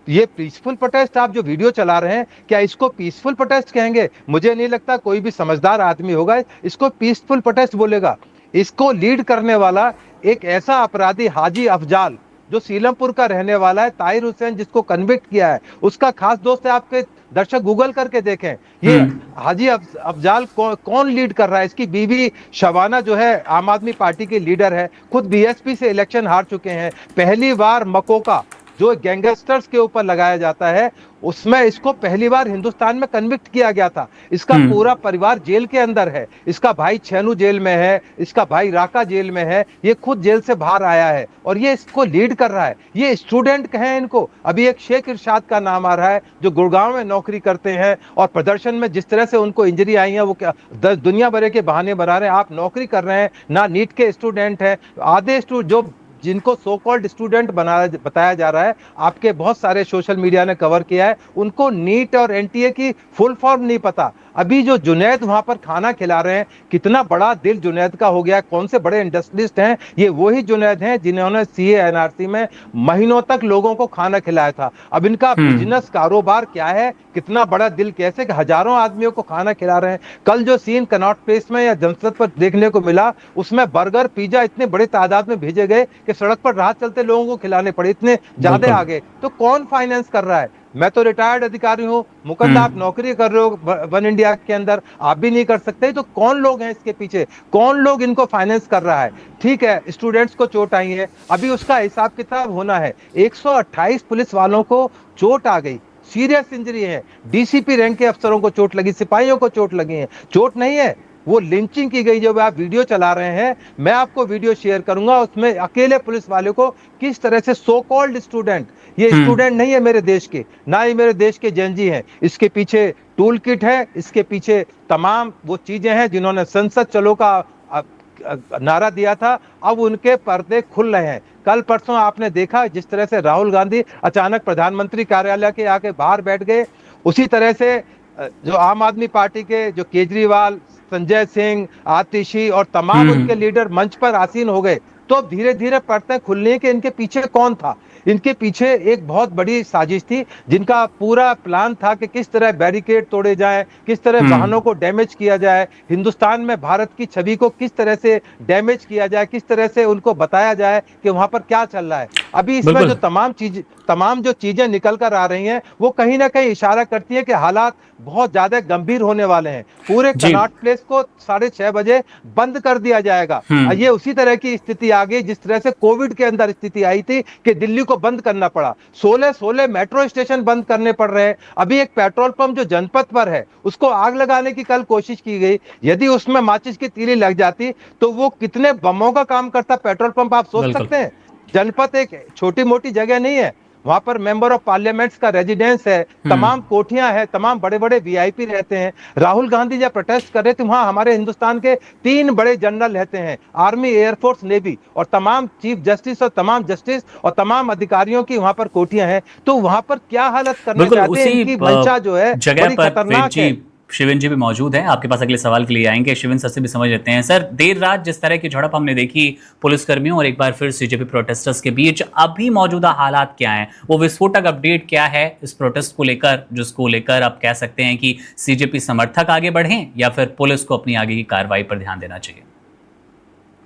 ये peaceful protest आप जो वीडियो चला रहे हैं, क्या इसको पीसफुल प्रोटेस्ट कहेंगे? मुझे नहीं लगता कोई भी समझदार आदमी होगा इसको पीसफुल प्रोटेस्ट बोलेगा। इसको लीड करने वाला एक ऐसा अपराधी हाजी अफजाल, जो सीलमपुर का रहने वाला है, ताहिर हुसैन, जिसको कन्विक्ट किया है, उसका खास दोस्त है। आपके दर्शक गूगल करके देखें, ये हाजी अफजाल कौन लीड कर रहा है? इसकी बीवी शबाना जो है आम आदमी पार्टी की लीडर है, खुद बीएसपी से इलेक्शन हार चुके हैं। पहली बार मकोका जो गैंगस्टर्स के ऊपर लगाया जाता है, उसमें इसको पहली बार हिंदुस्तान में कन्विक्ट किया गया था। इसका पूरा परिवार जेल के अंदर है, इसका भाई छेनू जेल में है, इसका भाई राका जेल में है, ये खुद जेल से बाहर आया है और ये इसको लीड कर रहा है। ये स्टूडेंट कहें इनको। अभी एक शेख इरशाद का नाम आ रहा है, जो गुड़गांव में नौकरी करते हैं और प्रदर्शन में जिस तरह से उनको इंजरी आई है, वो क्या दुनिया भर के बहाने बना रहे हैं। आप नौकरी कर रहे हैं, ना नीट के स्टूडेंट हैं, आधे जो जिनको सो कॉल्ड स्टूडेंट बताया जा रहा है, आपके बहुत सारे सोशल मीडिया ने कवर किया है, उनको नीट और एनटीए की फुल फॉर्म नहीं पता। अभी जो जुनैद वहां पर खाना खिला रहे हैं, कितना बड़ा दिल जुनैद का हो गया, कौन से बड़े इंडस्ट्रियलिस्ट हैं, ये वही जुनैद हैं जिन्होंने सीए एनआरसी में महीनों तक लोगों को खाना खिलाया था। अब इनका बिजनेस कारोबार क्या है, कितना बड़ा दिल, कैसे कि हजारों आदमियों को खाना खिला रहे हैं। कल जो सीन कनॉट प्लेस में या जनसद पर देखने को मिला, उसमें बर्गर पिज्जा इतने बड़े तादाद में भेजे गए कि सड़क पर राह चलते लोगों को खिलाने पड़े, इतने ज्यादा आ गए। तो कौन फाइनेंस कर रहा है? मैं तो रिटायर्ड अधिकारी हूँ, मुकद्दर आप नौकरी कर रहे हो वन इंडिया के अंदर, आप भी नहीं कर सकते। तो कौन लोग हैं इसके पीछे, कौन लोग इनको फाइनेंस कर रहा है? ठीक है, स्टूडेंट्स को चोट आई है, अभी उसका हिसाब किताब होना है। 128 पुलिस वालों को चोट आ गई, सीरियस इंजरी है, डीसीपी रैंक के अफसरों को चोट लगी, सिपाहियों को चोट लगी है। चोट नहीं है, वो लिंचिंग की गई। जब आप वीडियो चला रहे हैं, मैं आपको वीडियो शेयर करूंगा, उसमें अकेले पुलिस वाले को किस तरह से सो कॉल्ड स्टूडेंट, ये स्टूडेंट नहीं है मेरे देश के, ना ही मेरे देश के जेनजी हैं, इसके पीछे टूल किट है, इसके पीछे तमाम वो चीजें हैं जिन्होंने संसद चलो का नारा दिया था, अब उनके पर्दे खुल रहे हैं। कल परसों आपने देखा जिस तरह से राहुल गांधी अचानक प्रधानमंत्री कार्यालय के आके बाहर बैठ गए, उसी तरह से जो आम आदमी पार्टी के जो केजरीवाल, संजय सिंह, आतिशी और तमाम उनके लीडर मंच पर आसीन हो गए। तो अब धीरे धीरे पर्दे खुलने के इनके पीछे कौन था? इनके पीछे एक बहुत बड़ी साजिश थी, जिनका पूरा प्लान था कि किस तरह बैरिकेड तोड़े जाएं, किस तरह वाहनों को डैमेज किया जाए, हिंदुस्तान में भारत की छवि को किस तरह से डैमेज किया जाए, किस तरह से उनको बताया जाए कि वहां पर क्या चल रहा है। अभी इसमें जो तमाम जो चीजें निकल कर आ रही हैं, वो कहीं ना कहीं इशारा करती है कि हालात बहुत ज्यादा गंभीर होने वाले हैं। पूरे कनॉट प्लेस को 6:30 बजे बंद कर दिया जाएगा। ये उसी तरह की स्थिति आ गई जिस तरह से कोविड के अंदर स्थिति आई थी कि दिल्ली को बंद करना पड़ा। 16 मेट्रो स्टेशन बंद करने पड़ रहे हैं। अभी एक पेट्रोल पंप जो जनपद पर है, उसको आग लगाने की कल कोशिश की गई, यदि उसमें माचिस की तीली लग जाती तो वो कितने बमों का काम करता पेट्रोल पंप, आप सोच सकते हैं। जनपद एक छोटी मोटी जगह नहीं है, वहां पर मेंबर ऑफ पार्लियामेंट्स का रेजिडेंस है, तमाम कोठियां हैं, तमाम बड़े बड़े वीआईपी रहते हैं। राहुल गांधी जब प्रोटेस्ट कर रहे थे, वहां हमारे हिंदुस्तान के 3 बड़े जनरल रहते हैं, आर्मी, एयरफोर्स, नेवी, और तमाम चीफ जस्टिस और तमाम जस्टिस और तमाम अधिकारियों की वहां पर कोठियां हैं। तो वहां पर क्या हालत करना चाहते हैं, इनकी मंशा जो है बड़ी खतरनाक है। शिवन जी भी मौजूद हैं, आपके पास अगले सवाल के लिए आएंगे। शिवन सर से भी समझ लेते हैं। सर, देर रात जिस तरह की झड़प हमने देखी पुलिसकर्मियों और एक बार फिर सीजेपी प्रोटेस्टर्स के बीच, अभी मौजूदा हालात क्या हैं? वो विस्फोटक अपडेट क्या है इस प्रोटेस्ट को लेकर, जिसको लेकर आप कह सकते हैं कि सीजेपी समर्थक आगे बढ़ें या फिर पुलिस को अपनी आगे की कार्रवाई पर ध्यान देना चाहिए?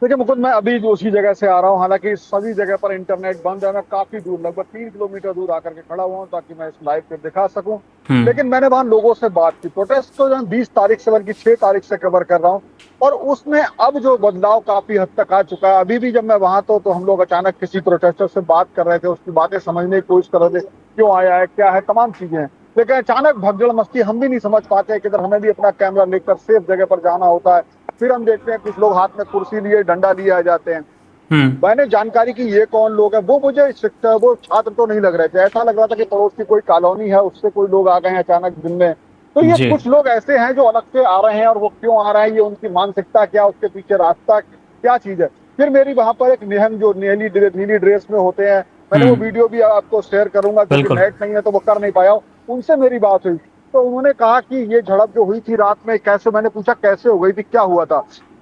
देखिए मुकुंद, मैं अभी उसी जगह से आ रहा हूँ, हालांकि सभी जगह पर इंटरनेट बंद है। मैं काफी दूर, लगभग 3 किलोमीटर दूर आकर के खड़ा हुआ हूँ ताकि मैं इस लाइव पे दिखा सकूं। लेकिन मैंने वहां लोगों से बात की। प्रोटेस्ट तो 20 तारीख से बल्कि 6 तारीख से कवर कर रहा हूँ, और उसमें अब जो बदलाव काफी हद तक आ चुका है। अभी भी जब मैं वहां तो हम लोग अचानक किसी प्रोटेस्टर से बात कर रहे थे, उसकी बातें समझने की कोशिश कर रहे थे, क्यों आया है, क्या है, तमाम चीजें हैं। लेकिन अचानक भगदड़ मस्ती, हम भी नहीं समझ पाते किधर, हमें भी अपना कैमरा लेकर सेफ जगह पर जाना होता है। फिर हम देखते हैं कुछ लोग हाथ में कुर्सी लिए, डंडा लिए आ जाते हैं। मैंने जानकारी की ये कौन लोग हैं, वो मुझे वो छात्र तो नहीं लग रहे थे। ऐसा लग रहा था कि पड़ोस की कोई कॉलोनी है, उससे कोई लोग आ गए हैं अचानक दिन में। तो ये कुछ लोग ऐसे हैं जो अलग से आ रहे हैं, और वो क्यों आ रहे हैं, ये उनकी मानसिकता क्या, उसके पीछे रास्ता क्या चीज है। फिर मेरी वहां पर एक निहंग जो नीली ड्रेस में होते हैं, मैंने वो वीडियो भी आपको शेयर करूंगा, क्योंकि नेट नहीं है तो वो कर नहीं पाया। उनसे मेरी बात हुई तो उन्होंने कहा कि ये झड़प जो हुई थी रात में कैसे, मैंने पूछा कैसे हो गई थी, क्या हुआ था।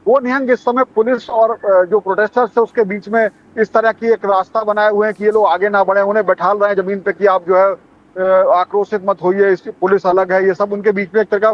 वो निहंग इस समय पुलिस और जो प्रोटेस्टर्स है उसके बीच में इस तरह की एक रास्ता बनाए हुए हैं कि ये लोग आगे ना बढ़े, उन्हें बैठा रहे हैं जमीन पे कि आप जो है आक्रोशित मत होइए, इसकी पुलिस अलग है, ये सब उनके बीच में एक तरह का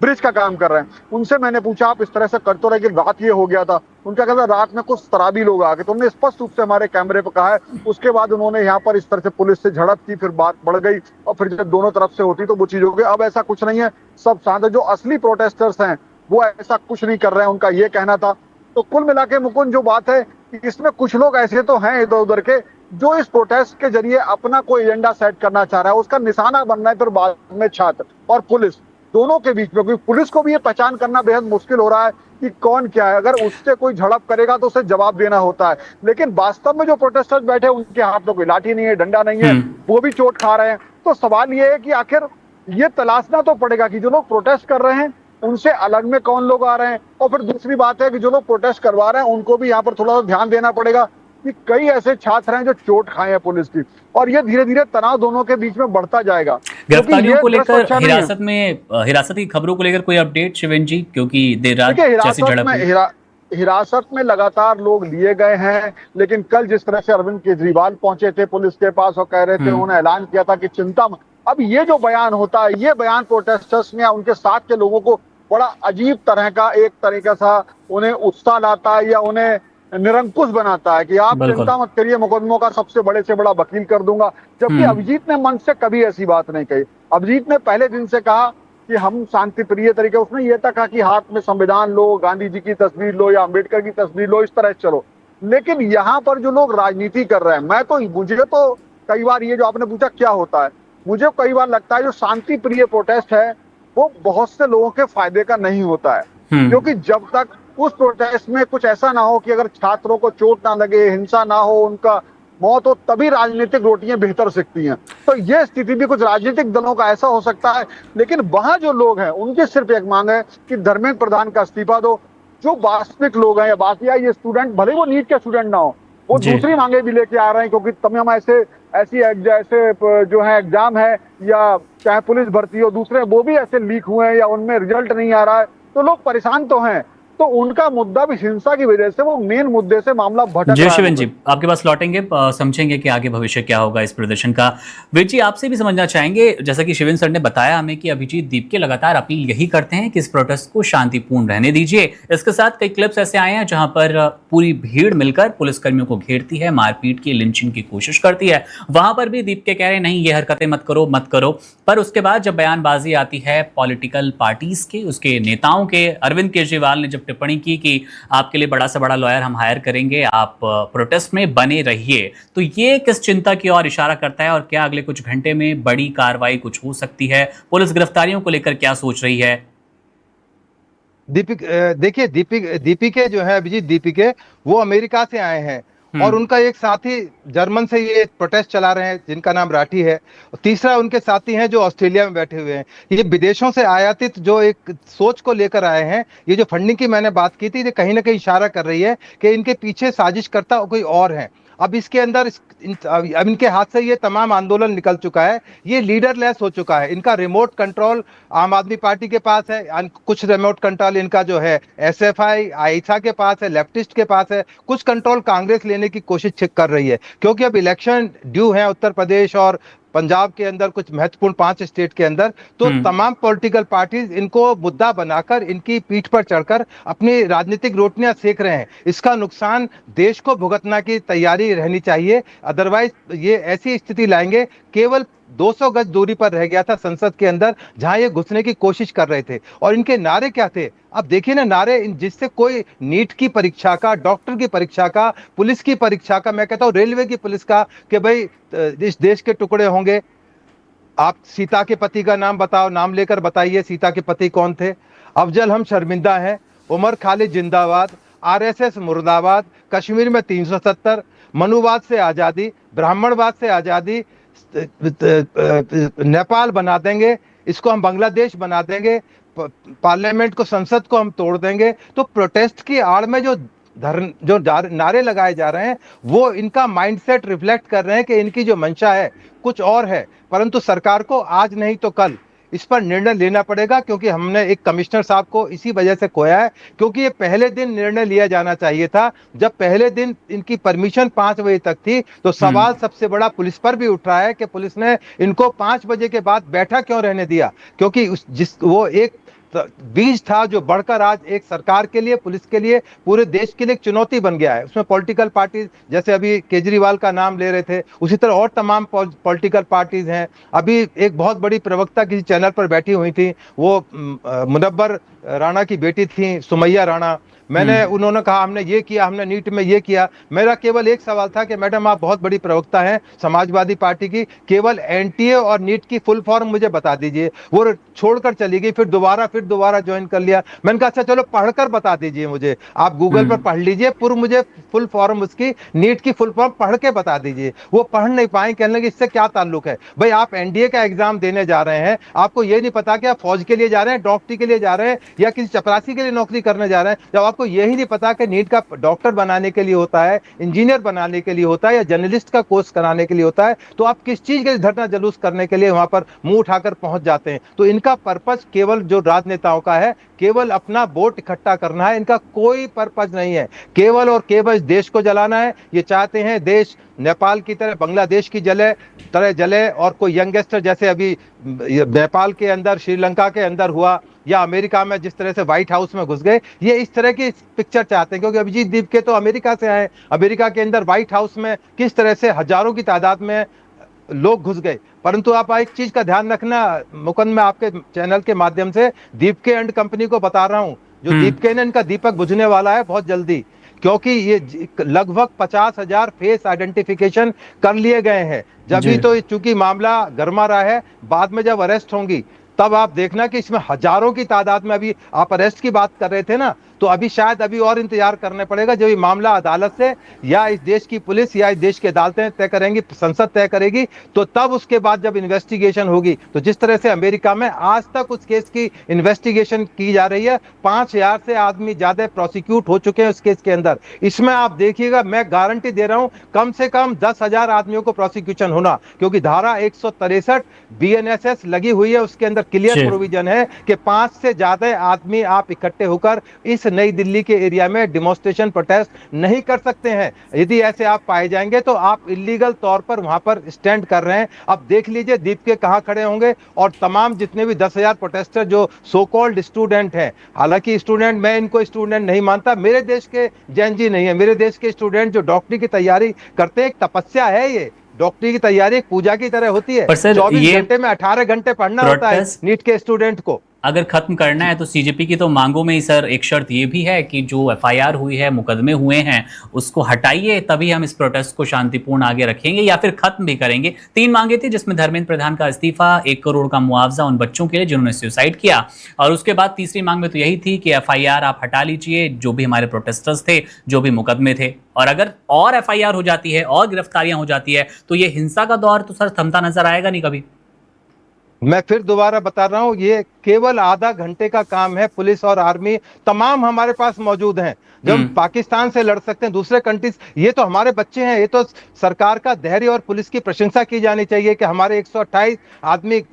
ब्रिज का काम कर रहे हैं। उनसे मैंने पूछा आप इस तरह से कर तो रहे कि रात ये हो गया था, उनका कहता रात में कुछ शराबी लोग आ गए, तो उन्होंने स्पष्ट रूप से हमारे कैमरे पर कहा है। उसके बाद उन्होंने यहाँ पर इस तरह से पुलिस से झड़प की, फिर बात बढ़ गई और फिर जब दोनों तरफ से होती तो वो चीज हो गई। अब ऐसा कुछ नहीं है, सब शांत है। जो असली प्रोटेस्टर्स हैं वो ऐसा कुछ नहीं कर रहे हैं, उनका ये कहना था। तो कुल मिला के मुकुंद जो बात है कि इसमें कुछ लोग ऐसे तो हैं इधर उधर के जो इस प्रोटेस्ट के जरिए अपना कोई एजेंडा सेट करना चाह रहा है, उसका निशाना बन रहा है फिर बाद में छात्र और पुलिस दोनों के बीच में। क्योंकि पुलिस को भी ये पहचान करना बेहद मुश्किल हो रहा है कि कौन क्या है। अगर उससे कोई झड़प करेगा तो उसे जवाब देना होता है, लेकिन वास्तव में जो प्रोटेस्टर्स बैठे उनके हाथ में कोई लाठी नहीं है, डंडा नहीं है, वो भी चोट खा रहे हैं। तो सवाल ये है कि आखिर ये तलाशना तो पड़ेगा कि जो लोग प्रोटेस्ट कर रहे हैं उनसे अलग में कौन लोग आ रहे हैं, और फिर दूसरी बात है कि जो लोग प्रोटेस्ट करवा रहे हैं उनको भी यहाँ पर थोड़ा सा ध्यान देना पड़ेगा कि कई ऐसे छात्र हैं जो चोट खाए हैं पुलिस की, और ये धीरे धीरे तनाव दोनों के बीच में बढ़ता जाएगा। गिरफ्तारियों को लेकर हिरासत की खबरों को लेकर कोई अपडेट शिवेन जी, क्योंकि देर रात जैसी झड़प हुई? हिरासत में लगातार लोग लिए गए हैं, लेकिन कल जिस तरह से अरविंद केजरीवाल पहुंचे थे पुलिस के पास और कह रहे थे, उन्होंने ऐलान किया था कि चिंता मत। अब ये जो बयान होता है, ये बयान प्रोटेस्टर्स में या उनके साथ के लोगों को बड़ा अजीब तरह का एक तरीका सा उन्हें उत्साह लाता है या उन्हें निरंकुश बनाता है कि आप चिंता मत करिए, मुकदमों का सबसे बड़े से बड़ा वकील कर दूंगा। जबकि अभिजीत ने मंच से कभी ऐसी बात नहीं कही। अभिजीत ने पहले दिन से कहा कि हम शांति प्रिय तरीके, उसने ये तक कहा कि हाथ में संविधान लो, गांधी जी की तस्वीर लो या अम्बेडकर की तस्वीर लो, इस तरह से चलो। लेकिन यहाँ पर जो लोग राजनीति कर रहे हैं, मुझे तो कई बार ये जो आपने पूछा क्या होता है, मुझे कई बार लगता है जो शांति प्रिय प्रोटेस्ट है वो बहुत से लोगों के फायदे का नहीं होता है। क्योंकि जब तक उस प्रोटेस्ट में कुछ ऐसा ना हो कि अगर छात्रों को चोट ना लगे, हिंसा ना हो, उनका मौत हो, तभी राजनीतिक रोटियां बेहतर सिकती हैं। तो ये स्थिति भी कुछ राजनीतिक दलों का ऐसा हो सकता है। लेकिन वहां जो लोग हैं उनकी सिर्फ एक मांग है कि धर्मेंद्र प्रधान का इस्तीफा दो। जो वास्तविक लोग हैं या बाकी ये स्टूडेंट, भले वो नीट के स्टूडेंट ना हो, वो दूसरी मांगे भी लेके आ रहे हैं, क्योंकि तमाम ऐसे जो है एग्जाम है या चाहे पुलिस भर्ती हो, दूसरे वो भी ऐसे लीक हुए हैं या उनमें रिजल्ट नहीं आ रहा है, तो लोग परेशान तो हैं। तो उनका मुद्दा भी हिंसा की वजह से वो मेन मुद्दे से मामला भटक रहा है। जय शिवेन जी, आपके पास लौटेंगे, समझेंगे कि आगे भविष्य क्या होगा इस प्रदर्शन का। वीर जी, आपसे भी समझना चाहेंगे, जैसा कि शिवेन सर ने बताया हमें कि अभिजीत दीपके लगातार अपील यही करते हैं कि इस प्रोटेस्ट को शांतिपूर्ण रहने दीजिए। इसके साथ कई क्लिप्स ऐसे आए हैं जहां पर पूरी भीड़ मिलकर पुलिसकर्मियों को घेरती है, मारपीट की, लिंचिंग की कोशिश करती है। वहां पर भी दीपके कह रहे हैं नहीं, ये हरकतें मत करो। पर उसके बाद जब बयानबाजी आती है पॉलिटिकल पार्टीज के, उसके नेताओं के, अरविंद केजरीवाल ने जब टिप्पणी की कि आपके लिए बड़ा से बड़ा लॉयर हम हायर करेंगे, आप प्रोटेस्ट में बने रहिए, तो ये किस चिंता की ओर इशारा करता है? और क्या अगले कुछ घंटे में बड़ी कार्रवाई कुछ हो सकती है? पुलिस गिरफ्तारियों को लेकर क्या सोच रही है? देखिए, दीपिके जो है, अभिजीत दीपिके, वो अमेरिका से आए हैं और उनका एक साथी जर्मन से ये प्रोटेस्ट चला रहे हैं जिनका नाम राठी है। तीसरा उनके साथी हैं जो ऑस्ट्रेलिया में बैठे हुए हैं। ये विदेशों से आयातित जो एक सोच को लेकर आए हैं। ये जो फंडिंग की मैंने बात की थी, ये कहीं ना कहीं इशारा कर रही है कि इनके पीछे साजिशकर्ता कोई और है। अब इसके अंदर अब इनके हाथ से ये तमाम आंदोलन निकल चुका है, ये लीडरलेस हो चुका है। इनका रिमोट कंट्रोल आम आदमी पार्टी के पास है, कुछ रिमोट कंट्रोल इनका जो है एसएफआई आईसा के पास है, लेफ्टिस्ट के पास है, कुछ कंट्रोल कांग्रेस लेने की कोशिश कर रही है। क्योंकि अब इलेक्शन ड्यू है उत्तर प्रदेश और पंजाब के अंदर, कुछ महत्वपूर्ण 5 स्टेट के अंदर, तो तमाम पॉलिटिकल पार्टीज इनको मुद्दा बनाकर इनकी पीठ पर चढ़कर अपनी राजनीतिक रोटियां सेक रहे हैं। इसका नुकसान देश को भुगतना की तैयारी रहनी चाहिए, अदरवाइज ये ऐसी स्थिति लाएंगे। केवल 200 गज दूरी पर रह गया था संसद के अंदर जहां ये घुसने की कोशिश कर रहे थे। और इनके नारे क्या थे? अब देखिए ना, नारे जिससे कोई नीट की परीक्षा का, डॉक्टर की परीक्षा का, पुलिस की परीक्षा का, मैं कहता हूं रेलवे की पुलिस का, कि भाई इस देश के टुकड़े होंगे। आप सीता के पति का नाम बताओ, नाम लेकर बताइए सीता के पति कौन थे। अफजल हम शर्मिंदा हैं, उमर खालिद जिंदाबाद, आरएसएस मुर्दाबाद, कश्मीर में 370, मनुवाद से आजादी, ब्राह्मणवाद से आजादी, नेपाल बना देंगे, इसको हम बांग्लादेश बना देंगे, पार्लियामेंट को, संसद को हम तोड़ देंगे। तो प्रोटेस्ट की आड़ में जो नारे लगाए जा रहे हैं वो इनका माइंडसेट रिफ्लेक्ट कर रहे हैं कि इनकी जो मंशा है कुछ और है। परंतु सरकार को आज नहीं तो कल इस पर निर्णय लेना पड़ेगा, क्योंकि हमने एक कमिश्नर साहब को इसी वजह से खोया है, क्योंकि ये पहले दिन निर्णय लिया जाना चाहिए था। जब पहले दिन इनकी परमिशन 5 बजे तक थी, तो सवाल सबसे बड़ा पुलिस पर भी उठ रहा है कि पुलिस ने इनको 5 बजे के बाद बैठा क्यों रहने दिया, क्योंकि वो एक बीज था जो बढ़कर आज एक सरकार के लिए, पुलिस के लिए, पूरे देश के लिए एक चुनौती बन गया है। उसमें पॉलिटिकल पार्टीज, जैसे अभी केजरीवाल का नाम ले रहे थे, उसी तरह और तमाम पॉलिटिकल पार्टीज हैं। अभी एक बहुत बड़ी प्रवक्ता किसी चैनल पर बैठी हुई थी, वो मुनव्वर राणा की बेटी थी, सुमैया राणा। उन्होंने कहा हमने ये किया, हमने नीट में ये किया। मेरा केवल एक सवाल था कि मैडम आप बहुत बड़ी प्रवक्ता हैं समाजवादी पार्टी की, केवल एनटीए और नीट की फुल फॉर्म मुझे बता दीजिए। वो छोड़कर चली गई, फिर दोबारा ज्वाइन कर लिया। मैंने कहा अच्छा चलो पढ़कर बता दीजिए मुझे, आप गूगल पर पढ़ लीजिए, मुझे फुल फॉर्म उसकी नीट की फुल फॉर्म पढ़ के बता दीजिए। वो पढ़ नहीं पाए, कहने लगे इससे क्या ताल्लुक है। भाई आप एनडीए का एग्जाम देने जा रहे हैं, आपको ये नहीं पता कि आप फौज के लिए जा रहे हैं, डॉक्टरी के लिए जा रहे हैं, या किसी चपरासी के लिए नौकरी करने जा रहे हैं। जब आपको यही नहीं पता कि नीट का डॉक्टर बनाने के लिए होता है, इंजीनियर बनाने के लिए होता है, या जर्नलिस्ट का कोर्स कराने के लिए होता है, तो आप किस चीज के लिए धरना जुलूस करने के लिए वहां पर मुंह उठाकर पहुंच जाते हैं। तो इनका पर्पस केवल जो राजनेताओं का है, केवल अपना वोट इकट्ठा करना है, इनका कोई पर्पस नहीं है, केवल और केवल देश को जलाना है। ये चाहते हैं देश नेपाल की तरह, बांग्लादेश की तरह जले, और कोई यंगस्टर जैसे अभी नेपाल के अंदर, श्रीलंका के अंदर हुआ, या अमेरिका में जिस तरह से व्हाइट हाउस में घुस गए, ये इस तरह की पिक्चर चाहते हैं। क्योंकि अभिजीत दीपके तो अमेरिका से आए, अमेरिका के अंदर व्हाइट हाउस में किस तरह से हजारों की तादाद में लोग घुस गए। परंतु आप एक चीज का ध्यान रखना, मुकुंद, मैं आपके चैनल के माध्यम से दीपके एंड कंपनी को बता रहा हूं, जो दीपके ने, इनका दीपक बुझने वाला है बहुत जल्दी, क्योंकि ये लगभग 50,000 फेस आइडेंटिफिकेशन कर लिए गए हैं। जब भी तो चूंकि मामला गर्मा रहा है, बाद में जब अरेस्ट होंगी तब आप देखना कि इसमें हजारों की तादाद में, अभी आप अरेस्ट की बात कर रहे थे ना, तो अभी शायद अभी और इंतजार करने पड़ेगा जब ये मामला अदालत से, या इस देश की पुलिस या इस देश की अदालतें तय करेंगी, संसद तय करेगी, तो तब उसके बाद जब इन्वेस्टिगेशन होगी, तो जिस तरह से अमेरिका में आज तक उस केस की इन्वेस्टिगेशन की जा रही है, 5,000 से आदमी ज्यादा प्रोसिक्यूट हो चुके हैं उस केस के अंदर। इसमें आप देखिएगा, मैं गारंटी दे रहा हूं कम से कम 10,000 आदमियों को प्रोसिक्यूशन होना, क्योंकि धारा 163 बीएनएसएस लगी हुई है, उसके अंदर क्लियर प्रोविजन है कि 5 से ज्यादा आदमी आप इकट्ठे होकर इस नई दिल्ली के एरिया में डिमॉन्स्ट्रेशन प्रोटेस्ट नहीं कर सकते हैं। यदि ऐसे आप पाए जाएंगे तो आप इलीगल तौर पर वहां पर स्टैंड कर रहे हैं। अब देख लीजिए दीपके कहां खड़े होंगे, और तमाम जितने भी 10,000 प्रोटेस्टर जो सो कॉल्ड स्टूडेंट हैं, हालांकि स्टूडेंट, मैं इनको स्टूडेंट नहीं मानता, मेरे देश के जैन जी नहीं है, मेरे देश के स्टूडेंट जो डॉक्टरी की तैयारी करते हैं, एक तपस्या है ये। डॉक्टरी की तैयारी एक पूजा की तरह होती है। 24 घंटे में 18 घंटे पढ़ना होता है नीट के स्टूडेंट को। अगर खत्म करना है तो सीजेपी की तो मांगों में ही सर एक शर्त ये भी है कि जो एफआईआर हुई है, मुकदमे हुए हैं, उसको हटाइए, तभी हम इस प्रोटेस्ट को शांतिपूर्ण आगे रखेंगे या फिर खत्म भी करेंगे। 3 मांगे थी, जिसमें धर्मेंद्र प्रधान का इस्तीफा, 1 करोड़ का मुआवजा उन बच्चों के लिए जिन्होंने सुसाइड किया, और उसके बाद तीसरी मांग में तो यही थी कि एफआईआर आप हटा लीजिए, जो भी हमारे प्रोटेस्टर्स थे, जो भी मुकदमे थे, और अगर और एफआईआर हो जाती है और गिरफ्तारियां हो जाती है तो ये हिंसा का दौर तो सर थमता नजर आएगा नहीं कभी। मैं फिर दोबारा बता रहा हूं, ये केवल आधा घंटे का काम है। पुलिस और आर्मी तमाम हमारे पास मौजूद हैं, जो हम पाकिस्तान से लड़ सकते हैं, दूसरे कंट्रीज। ये तो हमारे बच्चे हैं, ये तो सरकार का धैर्य और पुलिस की प्रशंसा की जानी चाहिए कि हमारे 128 आदमी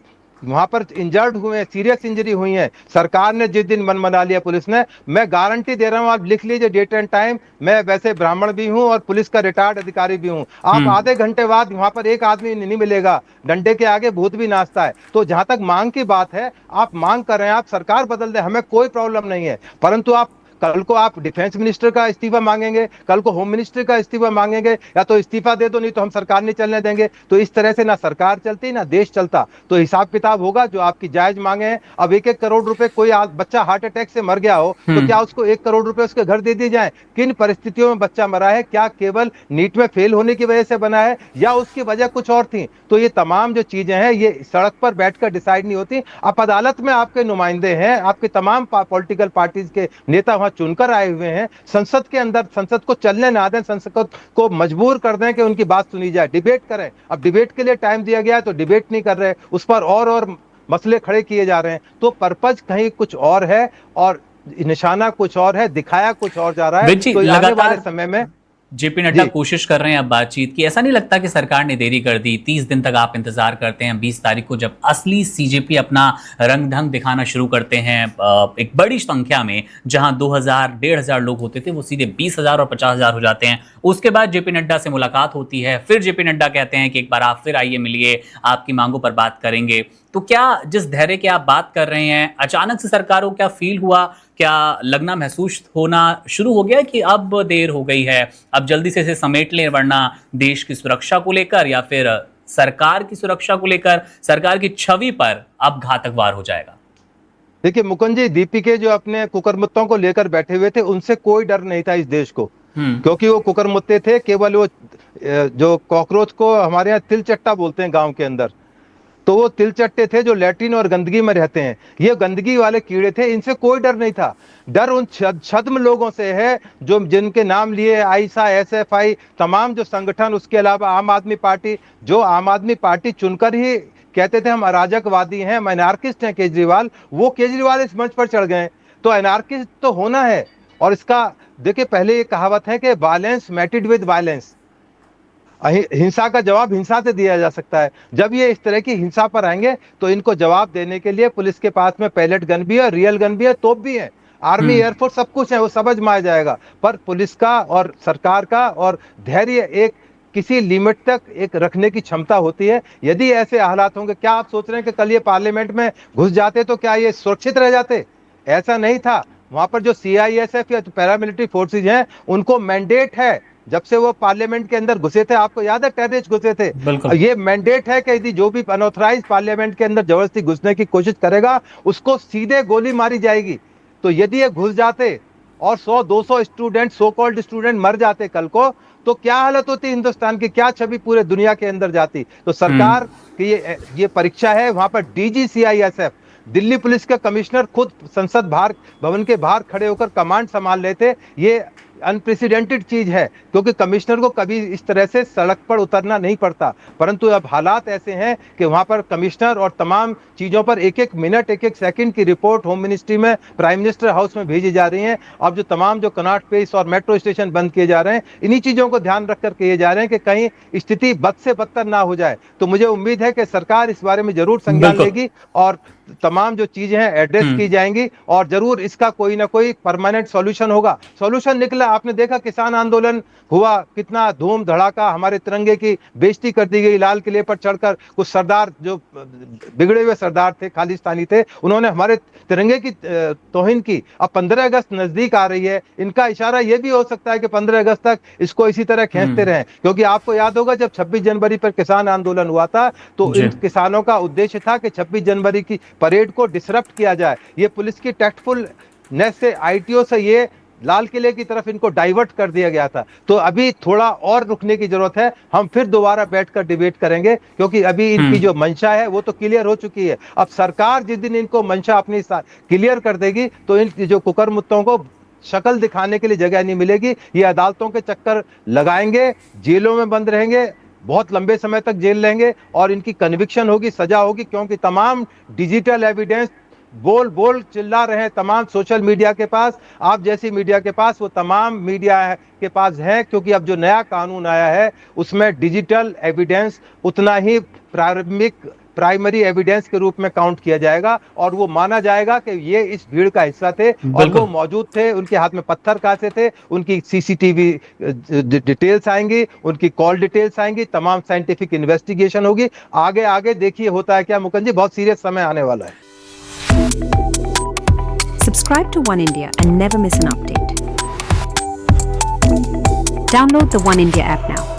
वहां पर इंजर्ड हुए हैं, सीरियस इंजरी हुई है। सरकार ने जिस दिन मन मना लिया पुलिस ने, मैं गारंटी दे रहा हूं, आप लिख लीजिए डेट एंड टाइम। मैं वैसे ब्राह्मण भी हूं और पुलिस का रिटायर्ड अधिकारी भी हूं। आप आधे घंटे बाद वहां पर एक आदमी नहीं मिलेगा, डंडे के आगे भूत भी नाचता है। तो जहां तक मांग की बात है, आप मांग कर रहे हैं, आप सरकार बदल दे, हमें कोई प्रॉब्लम नहीं है। परंतु आप कल को आप डिफेंस मिनिस्टर का इस्तीफा मांगेंगे, कल को होम मिनिस्टर का इस्तीफा मांगेंगे, या तो इस्तीफा दे दो, नहीं तो हम सरकार नहीं चलने देंगे। तो इस तरह से ना सरकार चलती ना देश चलता। तो हिसाब किताब होगा, जो आपकी जायज मांगे हैं। अब 1-1 करोड़ रुपए, कोई बच्चा हार्ट अटैक से मर गया हो तो क्या उसको 1 करोड़ रुपए उसके घर दे दिए जाए? किन परिस्थितियों में बच्चा मरा है, क्या केवल नीट में फेल होने की वजह से बना है, या उसकी वजह कुछ और थी? तो ये तमाम जो चीजें हैं, ये सड़क पर बैठकर डिसाइड नहीं होती। आप अदालत में आपके नुमाइंदे हैं, आपके तमाम पॉलिटिकल पार्टीज के नेता वहां चुनकर आए हुए हैं। संसद के अंदर संसद को चलने ना दें, संसद को मजबूर कर दें कि उनकी बात सुनी जाए, डिबेट करें। अब डिबेट के लिए टाइम दिया गया है तो डिबेट नहीं कर रहे, उस पर और मसले खड़े किए जा रहे हैं। तो पर्पज कहीं कुछ और है और निशाना कुछ और है, दिखाया कुछ और जा रहा है। तो आने वाले समय में जेपी नड्डा जी। कोशिश कर रहे हैं अब बातचीत की। ऐसा नहीं लगता कि सरकार ने देरी कर दी? 30 दिन तक आप इंतजार करते हैं, 20 तारीख को जब असली सीजेपी अपना रंग ढंग दिखाना शुरू करते हैं एक बड़ी संख्या में, जहां 2000 1500 लोग होते थे वो सीधे 20,000 और 50,000 हो जाते हैं। उसके बाद जेपी नड्डा से मुलाकात होती है, फिर जेपी नड्डा कहते हैं कि एक बार आप फिर आइए, मिलिए, आपकी मांगों पर बात करेंगे। तो क्या जिस धैर्य की आप बात कर रहे हैं, अचानक से सरकार को क्या फील हुआ, क्या लगना महसूस होना शुरू हो गया कि अब देर हो गई है, अब जल्दी से इसे समेट लें, वरना देश की सुरक्षा को लेकर या फिर सरकार की सुरक्षा को लेकर, सरकार की छवि पर अब घातक वार हो जाएगा? देखिए मुकुंद जी, दीपिके जो अपने कुकरमुत्तों को लेकर बैठे हुए थे, उनसे कोई डर नहीं था इस देश को, क्योंकि वो कुकरमुत्ते थे। केवल वो जो कॉकरोच को हमारे यहाँ तिलचट्टा बोलते हैं गांव के अंदर, तो वो तिलचट्टे थे जो लैट्रिन और गंदगी में रहते हैं। ये गंदगी वाले कीड़े थे, इनसे कोई डर नहीं था। डर उन छद्म लोगों से है जो जिनके नाम लिए आईसा, एसएफआई, तमाम जो संगठन, उसके अलावा आम आदमी पार्टी, जो आम आदमी पार्टी चुनकर ही कहते थे हम अराजकवादी हैं, हम एनार्किस्ट हैं केजरीवाल, वो केजरीवाल इस मंच पर चढ़ गए। तो एनार्किस्ट तो होना है। और इसका देखिए, पहले ये कहावत है कि वायलेंस मेटेड विद वायलेंस, हिंसा का जवाब हिंसा से दिया जा सकता है। जब ये इस तरह की हिंसा पर आएंगे तो इनको जवाब देने के लिए पुलिस के पास में पैलेट गन भी है, रियल गन भी है, तोप भी है, आर्मी एयरफोर्स सब कुछ है, वो समझ में आ जाएगा। पर पुलिस का और सरकार का और धैर्य एक किसी लिमिट तक एक रखने की क्षमता होती है। यदि ऐसे हालात होंगे, क्या आप सोच रहे हैं कि कल ये पार्लियामेंट में घुस जाते तो क्या ये सुरक्षित रह जाते? ऐसा नहीं था। वहां पर जो सीआईएसएफ या पैरामिलिट्री फोर्सेज हैं, उनको मैंडेट है, जब से वो पार्लियामेंट के अंदर घुसे थे, आपको याद है टेररिस्ट घुसे थे, ये मैंडेट है कि यदि जो भी अनऑथराइज पार्लियामेंट के अंदर जबरदस्ती घुसने की कोशिश करेगा उसको सीधे गोली मारी जाएगी। तो यदि ये घुस जाते और 100-200 स्टूडेंट, सो कॉल्ड स्टूडेंट मर जाते कल को, तो क्या हालत होती हिंदुस्तान की, क्या छवि पूरे दुनिया के अंदर जाती। तो सरकार की ये परीक्षा है। वहां पर डीजी सीआईएसएफ, दिल्ली पुलिस के कमिश्नर खुद संसद भवन के बाहर खड़े होकर कमांड संभाल रहे थे। ये अनप्रेसिडेंटेड चीज है, क्योंकि कमिश्नर को कभी इस तरह से सड़क पर उतरना नहीं पड़ता। परंतु अब हालात ऐसे हैं कि वहां पर कमिश्नर और तमाम चीजों पर एक एक मिनट, एक एक सेकंड की रिपोर्ट होम मिनिस्ट्री में, प्राइम मिनिस्टर हाउस में भेजी जा रही है। अब जो तमाम जो कनॉट प्लेस और मेट्रो स्टेशन बंद किए जा रहे हैं, इन्हीं चीजों को ध्यान रखकर किए जा रहे हैं कि कहीं स्थिति बद से बदतर ना हो जाए। तो मुझे उम्मीद है कि सरकार इस बारे में जरूर संज्ञान लेगी और तमाम जो चीजें हैं एड्रेस की जाएंगी और जरूर इसका कोई ना कोई परमानेंट सॉल्यूशन होगा। सॉल्यूशन निकला, आपने देखा किसान आंदोलन हुआ, कितना धूम धड़ाका, हमारे तिरंगे की बेइज्जती कर दी गई लाल किले पर चढ़कर। कुछ सरदार जो बिगड़े हुए सरदार थे, खालिस्तानी थे, उन्होंने हमारे तिरंगे की तौहीन की। अब 15 अगस्त नजदीक आ रही है, इनका इशारा यह भी हो सकता है कि 15 अगस्त तक इसको इसी तरह खींचते रहें, क्योंकि आपको याद होगा जब 26 जनवरी पर किसान आंदोलन हुआ था तो इन किसानों का उद्देश्य था कि 26 जनवरी की परेड को डिसरप्ट किया जाए। ये पुलिस की टैक्टफुलनेस से, आईटीओ से ये लाल किले की तरफ इनको डाइवर्ट कर दिया गया था। तो अभी थोड़ा और रुकने की जरूरत है। हम फिर दोबारा बैठकर डिबेट करेंगे, क्योंकि अभी इनकी जो मंशा है वो तो क्लियर हो चुकी है। अब सरकार जिस दिन इनको मंशा अपनी क्लियर कर देगी तो इन जो कुकरमुत्तों को शक्ल दिखाने के लिए जगह नहीं मिलेगी। ये अदालतों के चक्कर लगाएंगे, जेलों में बंद रहेंगे, बहुत लंबे समय तक जेल लेंगे और इनकी कन्विक्शन होगी, सजा होगी, क्योंकि तमाम डिजिटल एविडेंस बोल चिल्ला रहे हैं तमाम सोशल मीडिया के पास, आप जैसी मीडिया के पास, वो तमाम मीडिया के पास है। क्योंकि अब जो नया कानून आया है उसमें डिजिटल एविडेंस उतना ही प्राइमरी एविडेंस के रूप में काउंट किया जाएगा और वो माना जाएगा कि ये इस भीड़ का हिस्सा थे और वो मौजूद थे, उनके हाथ में पत्थर कासे थे, उनकी सीसीटीवी डिटेल्स आएंगी, उनकी कॉल डिटेल्स आएंगी, तमाम साइंटिफिक इन्वेस्टिगेशन होगी। आगे देखिए होता है क्या मुकुंद जी, बहुत सीरियस समय आने वाला है। Subscribe to One India and never miss an update. Download the One India app now.